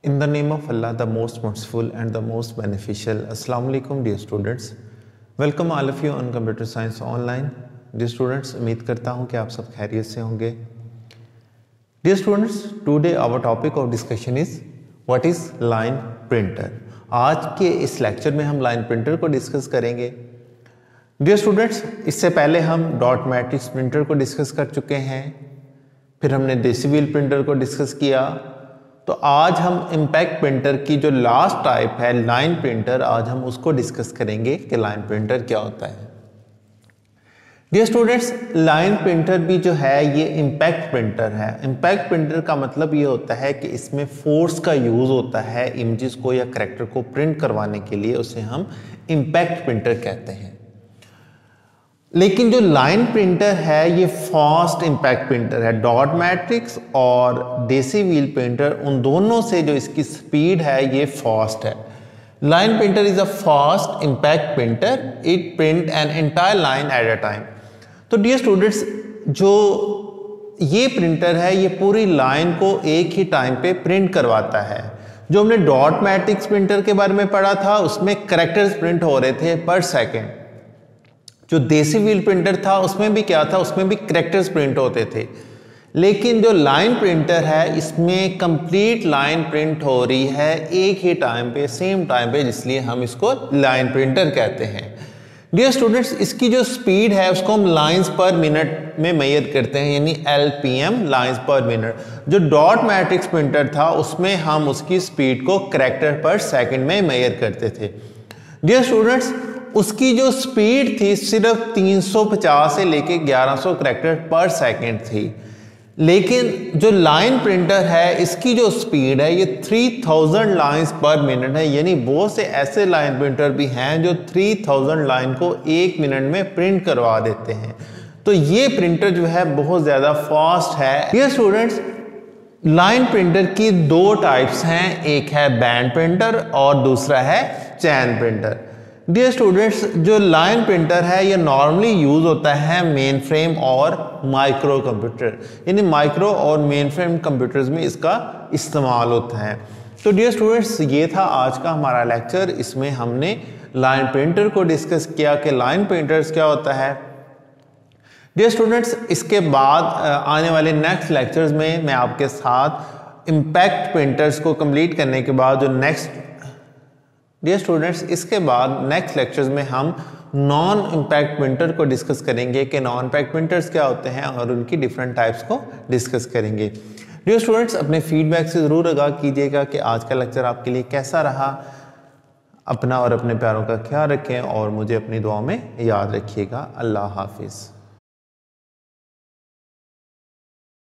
In the name of Allah, the most merciful and the most beneficial. Assalamu alaikum dear students. Welcome all of you on Computer Science Online. Dear students, उम्मीद करता हूँ कि आप सब खैरियत से होंगे. Dear students, today our topic of discussion is what is line printer. आज के इस लेक्चर में हम लाइन प्रिंटर को डिस्कस करेंगे. डियर स्टूडेंट्स, इससे पहले हम डॉट मैट्रिक्स प्रिंटर को डिस्कस कर चुके हैं, फिर हमने देसी व्हील प्रिंटर को डिस्कस किया. तो आज हम इम्पैक्ट प्रिंटर की जो लास्ट टाइप है लाइन प्रिंटर, आज हम उसको डिस्कस करेंगे कि लाइन प्रिंटर क्या होता है. डियर स्टूडेंट्स, लाइन प्रिंटर भी जो है ये इम्पैक्ट प्रिंटर है. इम्पैक्ट प्रिंटर का मतलब ये होता है कि इसमें फोर्स का यूज होता है इमेजेस को या कैरेक्टर को प्रिंट करवाने के लिए, उसे हम इम्पैक्ट प्रिंटर कहते हैं. लेकिन जो लाइन प्रिंटर है ये फास्ट इम्पैक्ट प्रिंटर है. डॉट मैट्रिक्स और देसी व्हील प्रिंटर, उन दोनों से जो इसकी स्पीड है ये फास्ट है. Line printer is a fast impact printer. It print an entire line at a time. तो डियर स्टूडेंट्स, जो ये प्रिंटर है ये पूरी लाइन को एक ही टाइम पे प्रिंट करवाता है. जो हमने डॉट मैट्रिक्स प्रिंटर के बारे में पढ़ा था उसमें कैरेक्टर्स प्रिंट हो रहे थे पर सेकेंड. जो देसी व्हील प्रिंटर था उसमें भी क्या था, उसमें भी कैरेक्टर्स प्रिंट होते थे. लेकिन जो लाइन प्रिंटर है इसमें कंप्लीट लाइन प्रिंट हो रही है एक ही टाइम पे, सेम टाइम पे, इसलिए हम इसको लाइन प्रिंटर कहते हैं. डियर स्टूडेंट्स, इसकी जो स्पीड है उसको हम लाइंस पर मिनट में मेजर करते हैं, यानी LPM लाइंस पर मिनट. जो डॉट मैट्रिक्स प्रिंटर था उसमें हम उसकी स्पीड को कैरेक्टर पर सेकंड में मेजर करते थे. डियर स्टूडेंट्स, उसकी जो स्पीड थी सिर्फ 350 से लेके 1100 कैरेक्टर पर सेकंड थी. लेकिन जो लाइन प्रिंटर है इसकी जो स्पीड है ये 3000 लाइंस पर मिनट है. यानी बहुत से ऐसे लाइन प्रिंटर भी हैं जो 3000 लाइन को एक मिनट में प्रिंट करवा देते हैं. तो ये प्रिंटर जो है बहुत ज़्यादा फास्ट है. ये स्टूडेंट्स, लाइन प्रिंटर की दो टाइप्स हैं, एक है बैंड प्रिंटर और दूसरा है चैन प्रिंटर. डियर स्टूडेंट्स, जो लाइन प्रिंटर है ये नॉर्मली यूज होता है मेन फ्रेम और माइक्रो कंप्यूटर, यानी माइक्रो और मेन फ्रेम कंप्यूटर्स में इसका इस्तेमाल होता है. तो डियर स्टूडेंट्स, ये था आज का हमारा लेक्चर. इसमें हमने लाइन प्रिंटर को डिस्कस किया कि लाइन प्रिंटर्स क्या होता है. डियर स्टूडेंट्स, इसके बाद आने वाले नेक्स्ट लेक्चर्स में मैं आपके साथ इम्पैक्ट प्रिंटर्स को कंप्लीट करने के बाद जो डियर स्टूडेंट्स, इसके बाद नेक्स्ट लेक्चर्स में हम नॉन इम्पैक्ट प्रिंटर को डिस्कस करेंगे कि नॉन इम्पैक्ट प्रिंटर्स क्या होते हैं और उनकी डिफरेंट टाइप्स को डिस्कस करेंगे. डियर स्टूडेंट्स, अपने फीडबैक से ज़रूर आगाह कीजिएगा कि आज का लेक्चर आपके लिए कैसा रहा. अपना और अपने प्यारों का ख्याल रखें और मुझे अपनी दुआ में याद रखिएगा. अल्लाह हाफिज़.